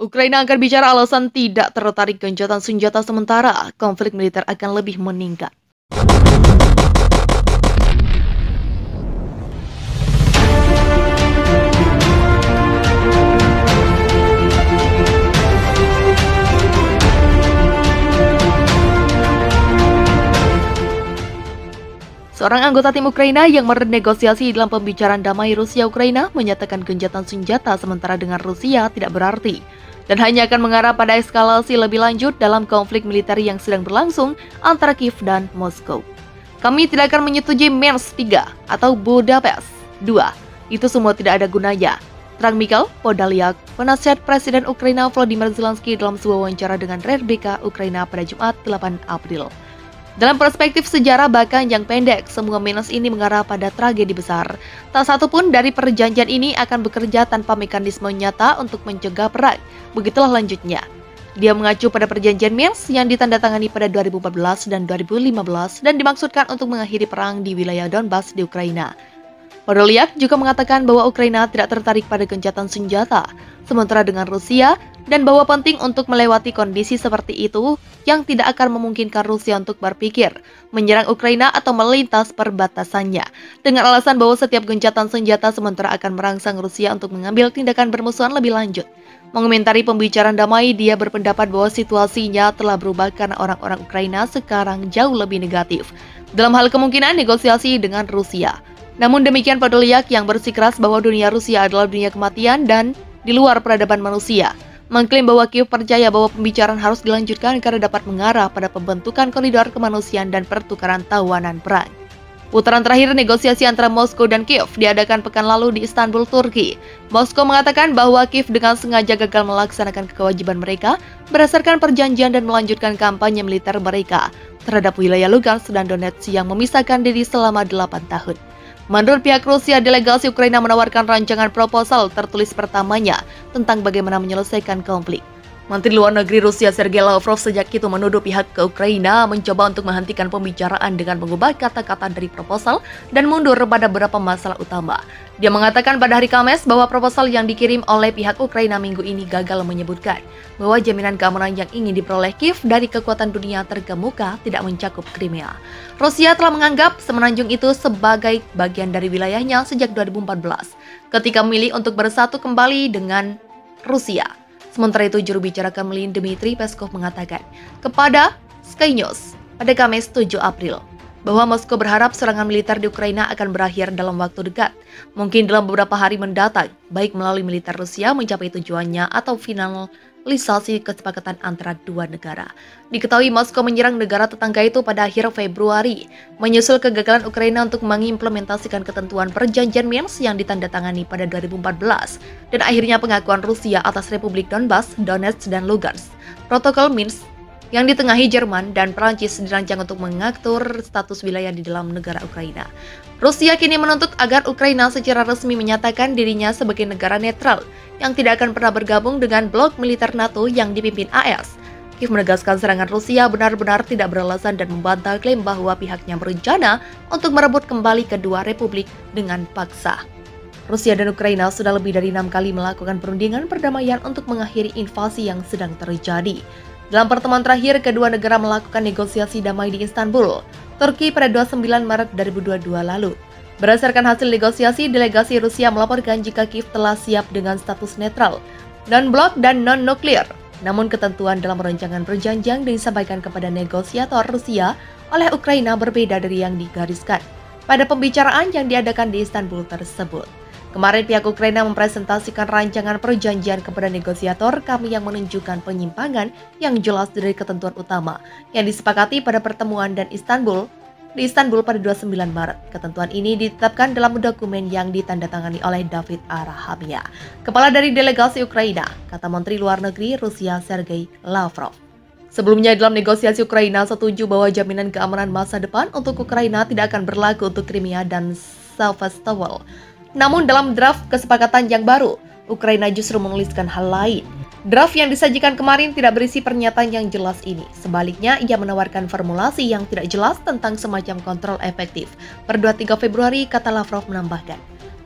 Ukraina akan bicara alasan tidak tertarik gencatan senjata sementara, konflik militer akan lebih meningkat. Seorang anggota tim Ukraina yang bernegosiasi dalam pembicaraan damai Rusia-Ukraina menyatakan gencatan senjata sementara dengan Rusia tidak berarti dan hanya akan mengarah pada eskalasi lebih lanjut dalam konflik militer yang sedang berlangsung antara Kiev dan Moskow. Kami tidak akan menyetujui Minsk 3 atau Budapest 2. Itu semua tidak ada gunanya. Terang Mikhail Podolyak, penasihat Presiden Ukraina Volodymyr Zelensky dalam sebuah wawancara dengan RBK Ukraina pada Jumat 8 April. Dalam perspektif sejarah bahkan yang pendek, semua minus ini mengarah pada tragedi besar. Tak satu pun dari perjanjian ini akan bekerja tanpa mekanisme nyata untuk mencegah perang. Begitulah lanjutnya. Dia mengacu pada perjanjian Minsk yang ditandatangani pada 2014 dan 2015 dan dimaksudkan untuk mengakhiri perang di wilayah Donbas di Ukraina. Podolyak juga mengatakan bahwa Ukraina tidak tertarik pada gencatan senjata, sementara dengan Rusia, dan bahwa penting untuk melewati kondisi seperti itu yang tidak akan memungkinkan Rusia untuk berpikir menyerang Ukraina atau melintas perbatasannya, dengan alasan bahwa setiap gencatan senjata sementara akan merangsang Rusia untuk mengambil tindakan bermusuhan lebih lanjut. Mengomentari pembicaraan damai, dia berpendapat bahwa situasinya telah berubah karena orang-orang Ukraina sekarang jauh lebih negatif dalam hal kemungkinan negosiasi dengan Rusia. Namun demikian, Podolyak yang bersikeras bahwa dunia Rusia adalah dunia kematian dan di luar peradaban manusia, mengklaim bahwa Kiev percaya bahwa pembicaraan harus dilanjutkan karena dapat mengarah pada pembentukan koridor kemanusiaan dan pertukaran tawanan perang. Putaran terakhir negosiasi antara Moskow dan Kiev diadakan pekan lalu di Istanbul, Turki. Moskow mengatakan bahwa Kiev dengan sengaja gagal melaksanakan kewajiban mereka berdasarkan perjanjian dan melanjutkan kampanye militer mereka terhadap wilayah Lugansk dan Donetsk yang memisahkan diri selama 8 tahun. Menurut pihak Rusia, delegasi Ukraina menawarkan rancangan proposal tertulis pertamanya tentang bagaimana menyelesaikan konflik. Menteri Luar Negeri Rusia Sergei Lavrov sejak itu menuduh pihak ke Ukraina mencoba untuk menghentikan pembicaraan dengan mengubah kata-kata dari proposal dan mundur pada beberapa masalah utama. Dia mengatakan pada hari Kamis bahwa proposal yang dikirim oleh pihak Ukraina minggu ini gagal menyebutkan bahwa jaminan keamanan yang ingin diperoleh Kiev dari kekuatan dunia terkemuka tidak mencakup Crimea. Rusia telah menganggap semenanjung itu sebagai bagian dari wilayahnya sejak 2014 ketika memilih untuk bersatu kembali dengan Rusia. Sementara itu, juru bicara Kremlin Dmitry Peskov mengatakan kepada Sky News pada Kamis 7 April bahwa Moskow berharap serangan militer di Ukraina akan berakhir dalam waktu dekat, mungkin dalam beberapa hari mendatang, baik melalui militer Rusia mencapai tujuannya atau finalisasi kesepakatan antara dua negara. Diketahui Moskow menyerang negara tetangga itu pada akhir Februari, menyusul kegagalan Ukraina untuk mengimplementasikan ketentuan perjanjian Minsk yang ditandatangani pada 2014, dan akhirnya pengakuan Rusia atas Republik Donbas, Donetsk, dan Lugansk. Protokol Minsk yang ditengahi Jerman dan Prancis dirancang untuk mengatur status wilayah di dalam negara Ukraina. Rusia kini menuntut agar Ukraina secara resmi menyatakan dirinya sebagai negara netral yang tidak akan pernah bergabung dengan blok militer NATO yang dipimpin AS. Kiev menegaskan serangan Rusia benar-benar tidak beralasan dan membantah klaim bahwa pihaknya berencana untuk merebut kembali kedua republik dengan paksa. Rusia dan Ukraina sudah lebih dari 6 kali melakukan perundingan perdamaian untuk mengakhiri invasi yang sedang terjadi. Dalam pertemuan terakhir, kedua negara melakukan negosiasi damai di Istanbul, Turki pada 29 Maret 2022 lalu. Berdasarkan hasil negosiasi, delegasi Rusia melaporkan jika Kiev telah siap dengan status netral, non-blok dan non-nuklir. Namun ketentuan dalam rancangan perjanjian disampaikan kepada negosiator Rusia oleh Ukraina berbeda dari yang digariskan pada pembicaraan yang diadakan di Istanbul tersebut. Kemarin pihak Ukraina mempresentasikan rancangan perjanjian kepada negosiator kami yang menunjukkan penyimpangan yang jelas dari ketentuan utama yang disepakati pada pertemuan di Istanbul pada 29 Maret. Ketentuan ini ditetapkan dalam dokumen yang ditandatangani oleh David Arahamia, kepala dari delegasi Ukraina, kata Menteri Luar Negeri Rusia Sergei Lavrov. Sebelumnya dalam negosiasi Ukraina setuju bahwa jaminan keamanan masa depan untuk Ukraina tidak akan berlaku untuk Crimea dan Sevastopol. Namun dalam draft kesepakatan yang baru, Ukraina justru menuliskan hal lain. Draft yang disajikan kemarin tidak berisi pernyataan yang jelas ini. Sebaliknya, ia menawarkan formulasi yang tidak jelas tentang semacam kontrol efektif. Per 23 Februari, kata Lavrov menambahkan,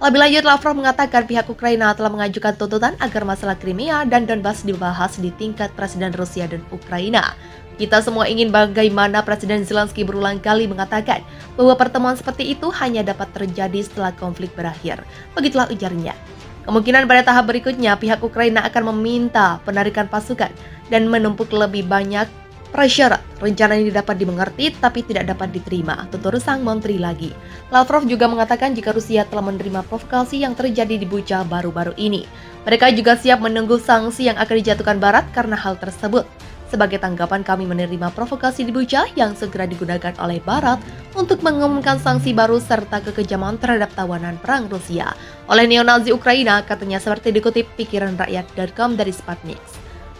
Lebih lanjut, Lavrov mengatakan pihak Ukraina telah mengajukan tuntutan agar masalah Crimea dan Donbas dibahas di tingkat Presiden Rusia dan Ukraina. Kita semua ingin bagaimana Presiden Zelensky berulang kali mengatakan bahwa pertemuan seperti itu hanya dapat terjadi setelah konflik berakhir. Begitulah ujarnya. Kemungkinan pada tahap berikutnya pihak Ukraina akan meminta penarikan pasukan dan menumpuk lebih banyak prasyarat. Rencana ini dapat dimengerti tapi tidak dapat diterima, tutur sang menteri lagi. Lavrov juga mengatakan jika Rusia telah menerima provokasi yang terjadi di Bucha baru-baru ini. Mereka juga siap menunggu sanksi yang akan dijatuhkan Barat karena hal tersebut. Sebagai tanggapan, kami menerima provokasi di Bucha yang segera digunakan oleh Barat untuk mengumumkan sanksi baru serta kekejaman terhadap tawanan perang Rusia oleh neonazi Ukraina, katanya seperti dikutip pikiranrakyat.com dari Sputnik.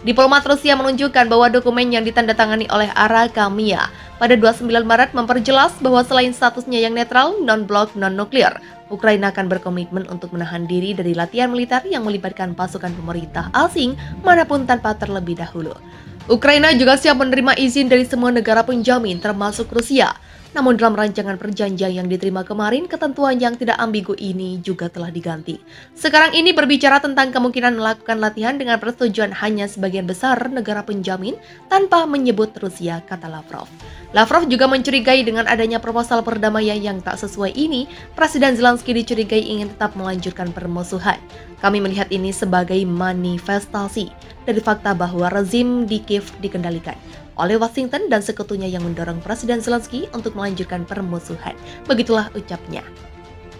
Diplomat Rusia menunjukkan bahwa dokumen yang ditandatangani oleh Arakhamia pada 29 Maret memperjelas bahwa selain statusnya yang netral, non-blok, non-nuklir, Ukraina akan berkomitmen untuk menahan diri dari latihan militer yang melibatkan pasukan pemerintah asing manapun tanpa terlebih dahulu. Ukraina juga siap menerima izin dari semua negara penjamin termasuk Rusia. Namun dalam rancangan perjanjian yang diterima kemarin, ketentuan yang tidak ambigu ini juga telah diganti. Sekarang ini berbicara tentang kemungkinan melakukan latihan dengan persetujuan hanya sebagian besar negara penjamin tanpa menyebut Rusia, kata Lavrov. Lavrov juga mencurigai dengan adanya proposal perdamaian yang tak sesuai ini, Presiden Zelensky dicurigai ingin tetap melanjutkan permusuhan. Kami melihat ini sebagai manifestasi dari fakta bahwa rezim di Kiev dikendalikan oleh Washington dan sekutunya yang mendorong Presiden Zelensky untuk melanjutkan permusuhan. Begitulah ucapnya.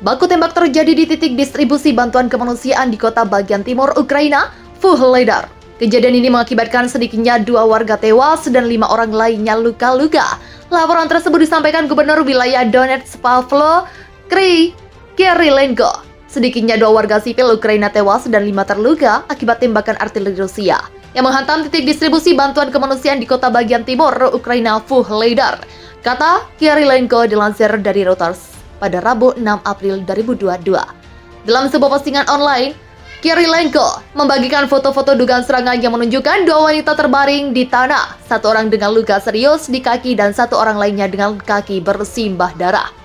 Baku tembak terjadi di titik distribusi bantuan kemanusiaan di kota bagian timur Ukraina, Vuhledar. Kejadian ini mengakibatkan sedikitnya 2 warga tewas dan 5 orang lainnya luka-luka. Laporan tersebut disampaikan Gubernur wilayah Donetsk Pavlo Kirilenko. Sedikitnya 2 warga sipil Ukraina tewas dan 5 terluka akibat tembakan artileri Rusia yang menghantam titik distribusi bantuan kemanusiaan di kota bagian timur Ukraina, Vuhledar, kata Kirilenko dilansir dari Reuters pada Rabu 6 April 2022. Dalam sebuah postingan online, Kirilenko membagikan foto-foto dugaan serangan yang menunjukkan 2 wanita terbaring di tanah, 1 orang dengan luka serius di kaki dan 1 orang lainnya dengan kaki bersimbah darah.